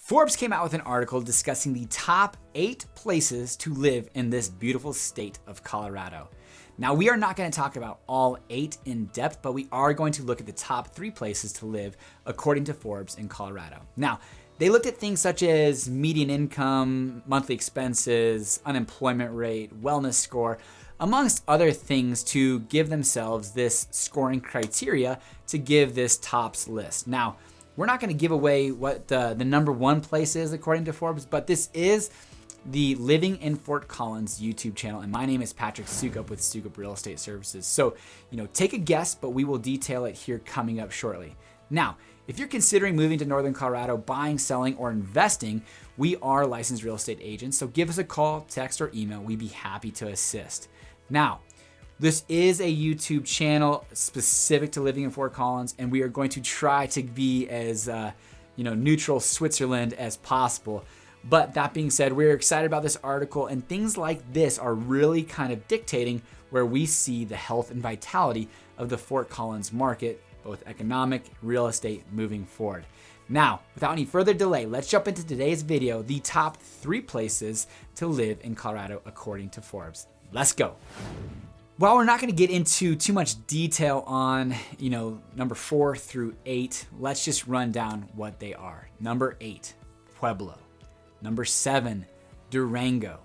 Forbes came out with an article discussing the top 8 places to live in this beautiful state of Colorado. Now, we are not going to talk about all 8 in depth, but we are going to look at the top 3 places to live according to Forbes in Colorado. Now, they looked at things such as median income, monthly expenses, unemployment rate, wellness score, amongst other things to give themselves this scoring criteria to give this tops list. Now, we're not going to give away what the number 1 place is according to Forbes, but this is the Living in Fort Collins YouTube channel, and my name is Patrick Soukup with Soukup Real Estate Services. So, take a guess, but we will detail it here coming up shortly. Now, if you're considering moving to Northern Colorado, buying, selling, or investing, we are licensed real estate agents, so give us a call, text, or email. We'd be happy to assist. Now, this is a YouTube channel specific to living in Fort Collins, and we are going to try to be as neutral Switzerland as possible. But that being said, we're excited about this article, and things like this are really kind of dictating where we see the health and vitality of the Fort Collins market, both economic, real estate, moving forward. Now, without any further delay, let's jump into today's video, the top 3 places to live in Colorado according to Forbes. Let's go. While we're not going to get into too much detail on, number 4 through 8, let's just run down what they are. Number 8, Pueblo. Number 7, Durango.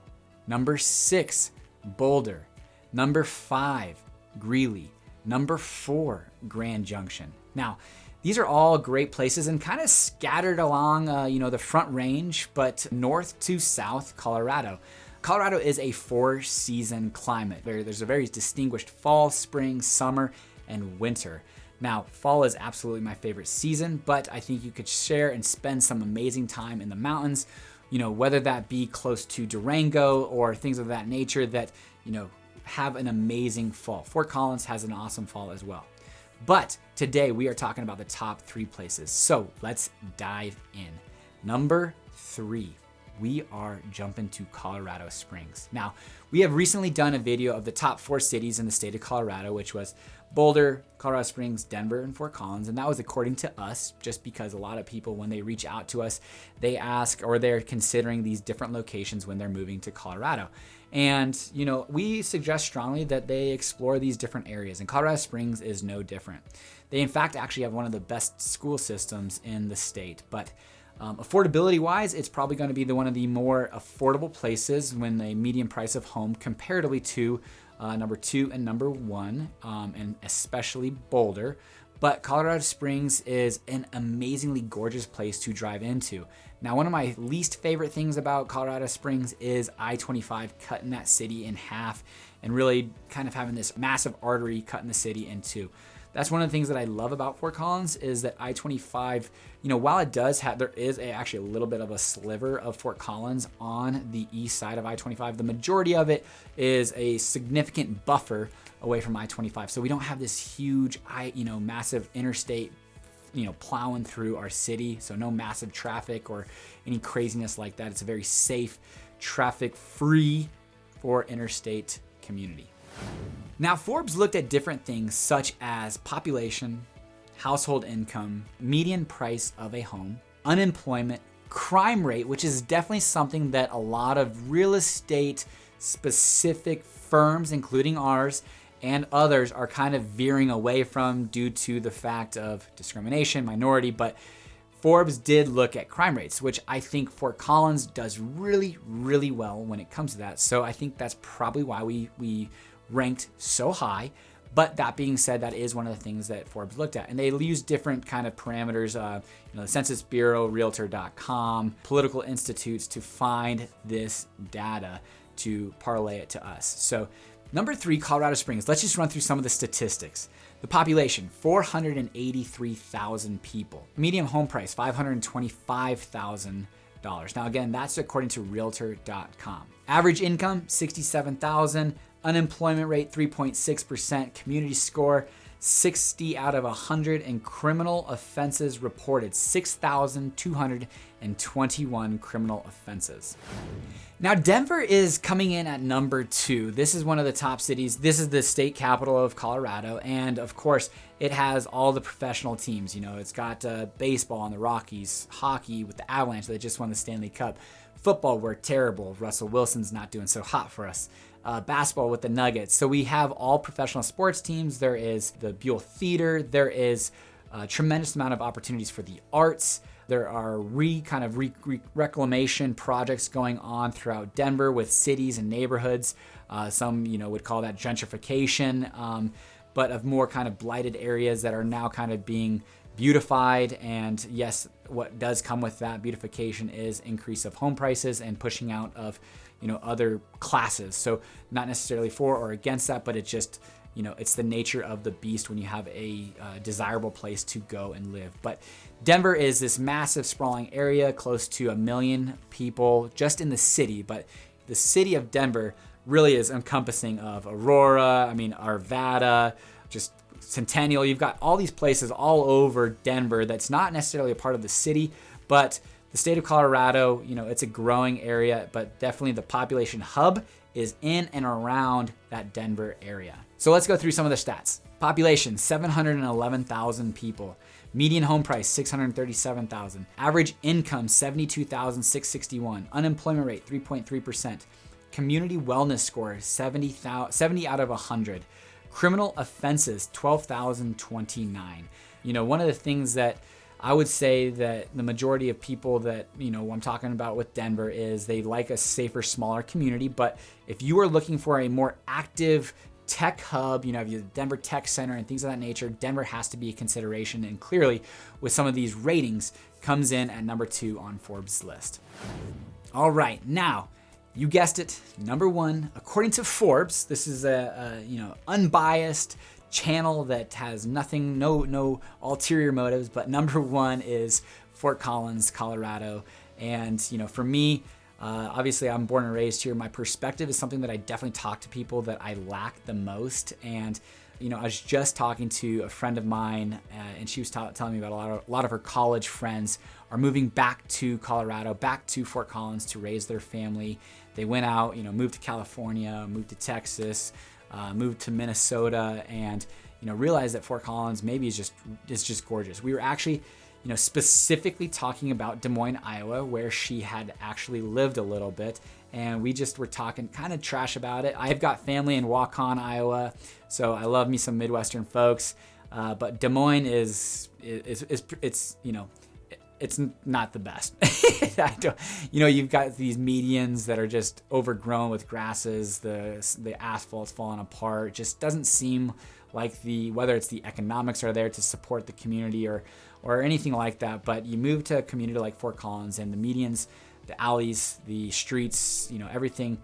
Number 6, Boulder. Number 5, Greeley. Number 4, Grand Junction. Now, these are all great places and kind of scattered along, the Front Range, but north to south Colorado. Colorado is a 4-season climate. There's a very distinguished fall, spring, summer, and winter. Now, fall is absolutely my favorite season, but I think you could share and spend some amazing time in the mountains, whether that be close to Durango or things of that nature that, have an amazing fall. Fort Collins has an awesome fall as well. But today we are talking about the top 3 places. So let's dive in. Number 3. We are jumping to Colorado Springs. Now, we have recently done a video of the top 4 cities in the state of Colorado, which was Boulder, Colorado Springs, Denver, and Fort Collins. And that was according to us, just because a lot of people, when they reach out to us, they ask or they're considering these different locations when they're moving to Colorado. And, we suggest strongly that they explore these different areas, and Colorado Springs is no different. They, in fact, actually have one of the best school systems in the state, but affordability wise, it's probably going to be one of the more affordable places when the median price of home comparatively to number 2 and number 1, and especially Boulder. But Colorado Springs is an amazingly gorgeous place to drive into. Now, one of my least favorite things about Colorado Springs is I-25 cutting that city in half and really kind of having this massive artery cutting the city in 2. That's one of the things that I love about Fort Collins is that I-25, while it does have, there is actually a little bit of a sliver of Fort Collins on the east side of I-25. The majority of it is a significant buffer away from I-25. So we don't have this huge, massive interstate, plowing through our city. So no massive traffic or any craziness like that. It's a very safe, traffic-free for interstate community. Now, Forbes looked at different things such as population, household income, median price of a home, unemployment, crime rate, which is definitely something that a lot of real estate specific firms, including ours and others, are kind of veering away from due to the fact of discrimination, minority, but Forbes did look at crime rates, which I think Fort Collins does really, really well when it comes to that. So I think that's probably why we ranked so high. But that being said, that is one of the things that Forbes looked at. And they use different kind of parameters, the Census Bureau, Realtor.com, political institutes to find this data to parlay it to us. So number 3, Colorado Springs. Let's just run through some of the statistics. The population, 483,000 people. Median home price, $525,000. Now again, that's according to Realtor.com. Average income, $67,000. Unemployment rate, 3.6%. Community score, 60 out of 100. And criminal offenses reported, 6,200 and 21 criminal offenses. Now, Denver is coming in at number 2. This is one of the top cities. This is the state capital of Colorado. And of course, it has all the professional teams. You know, it's got baseball and the Rockies, hockey with the Avalanche that just won the Stanley Cup. Football, we're terrible. Russell Wilson's not doing so hot for us. Basketball with the Nuggets. So we have all professional sports teams. There is the Buell Theater. There is a tremendous amount of opportunities for the arts. There are reclamation projects going on throughout Denver with cities and neighborhoods. Some, would call that gentrification, but of more kind of blighted areas that are now kind of being beautified. And yes, what does come with that beautification is increase of home prices and pushing out of, other classes. So not necessarily for or against that, but it just, it's the nature of the beast when you have a desirable place to go and live. But Denver is this massive sprawling area, close to 1 million people just in the city. But the city of Denver really is encompassing of Aurora, Arvada, just Centennial. You've got all these places all over Denver that's not necessarily a part of the city, but the state of Colorado, it's a growing area, but definitely the population hub is in and around that Denver area. So let's go through some of the stats. Population, 711,000 people. Median home price, $637,000. Average income, $72,661. Unemployment rate, 3.3%. Community wellness score, 70 out of 100. Criminal offenses, 12,029. One of the things that I would say that the majority of people that, I'm talking about with Denver is they like a safer, smaller community. But if you are looking for a more active tech hub, you have the Denver Tech Center and things of that nature, Denver has to be a consideration. And clearly, with some of these ratings, comes in at number 2 on Forbes' list. All right, now, you guessed it, number 1, according to Forbes. This is a unbiased channel that has nothing, no ulterior motives, but number 1 is Fort Collins, Colorado. And for me, obviously I'm born and raised here. My perspective is something that I definitely talk to people that I lack the most. And I was just talking to a friend of mine, and she was telling me about a lot of her college friends are moving back to Colorado, back to Fort Collins to raise their family. They went out, moved to California, moved to Texas, moved to Minnesota, and realized that Fort Collins maybe is just gorgeous. We were actually specifically talking about Des Moines, Iowa, where she had actually lived a little bit, and we just were talking kind of trash about it. I've got family in Waukon, Iowa, so I love me some Midwestern folks, but Des Moines is it's not the best. You've got these medians that are just overgrown with grasses. The asphalt's falling apart. It just doesn't seem like whether it's the economics are there to support the community or anything like that. But you move to a community like Fort Collins, and the medians, the alleys, the streets, everything,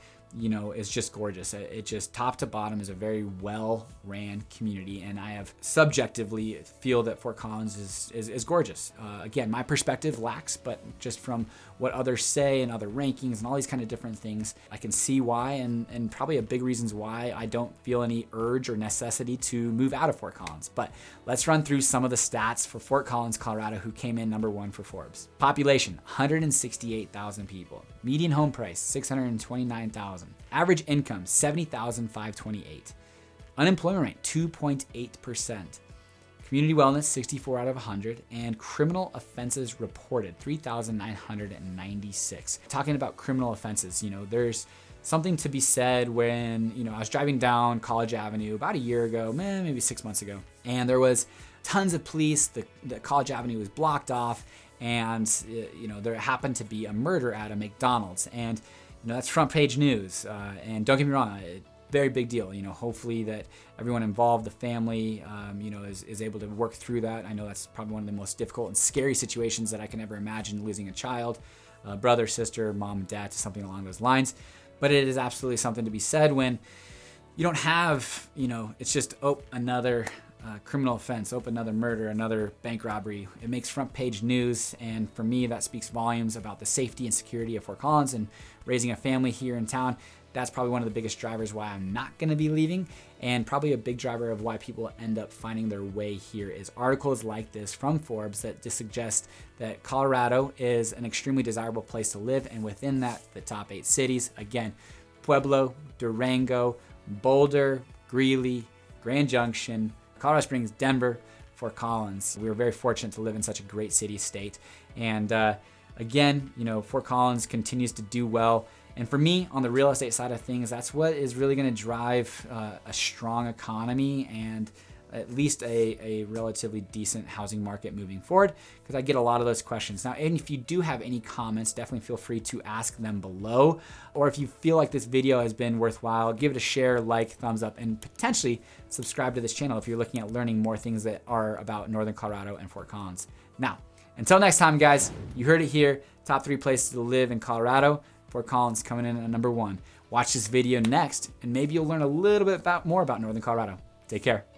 is just gorgeous. It just top to bottom is a very well-ran community, and I have subjectively feel that Fort Collins is gorgeous. Again, my perspective lacks, but just from what others say and other rankings and all these kind of different things, I can see why, and probably a big reasons why I don't feel any urge or necessity to move out of Fort Collins. But let's run through some of the stats for Fort Collins, Colorado, who came in number 1 for Forbes. Population, 168,000 people. Median home price, $629,000. Average income, $70,528. Unemployment rate, 2.8%. Community wellness, 64 out of 100. And criminal offenses reported, 3,996. Talking about criminal offenses, there's something to be said when, I was driving down College Avenue about a year ago, maybe 6 months ago, and there was tons of police. The College Avenue was blocked off, and there happened to be a murder at a McDonald's, and that's front page news. And don't get me wrong, very big deal. Hopefully that everyone involved, the family, is able to work through that. I know that's probably one of the most difficult and scary situations that I can ever imagine, losing a child, brother, sister, mom, dad, to something along those lines. But it is absolutely something to be said when you don't have, it's just, another criminal offense, another murder, another bank robbery. It makes front page news, and for me, that speaks volumes about the safety and security of Fort Collins and raising a family here in town. That's probably one of the biggest drivers why I'm not going to be leaving, and probably a big driver of why people end up finding their way here is articles like this from Forbes that just suggest that Colorado is an extremely desirable place to live, and within that, the top 8 cities, again, Pueblo, Durango, Boulder, Greeley, Grand Junction, Colorado Springs, Denver, Fort Collins. We were very fortunate to live in such a great city state. And again, Fort Collins continues to do well. And for me, on the real estate side of things, that's what is really going to drive a strong economy and at least a relatively decent housing market moving forward, because I get a lot of those questions. Now, and if you do have any comments, definitely feel free to ask them below. Or if you feel like this video has been worthwhile, give it a share, like, thumbs up, and potentially subscribe to this channel if you're looking at learning more things that are about Northern Colorado and Fort Collins. Now, until next time, guys, you heard it here. Top 3 places to live in Colorado. Fort Collins coming in at number 1. Watch this video next, and maybe you'll learn a little bit more about Northern Colorado. Take care.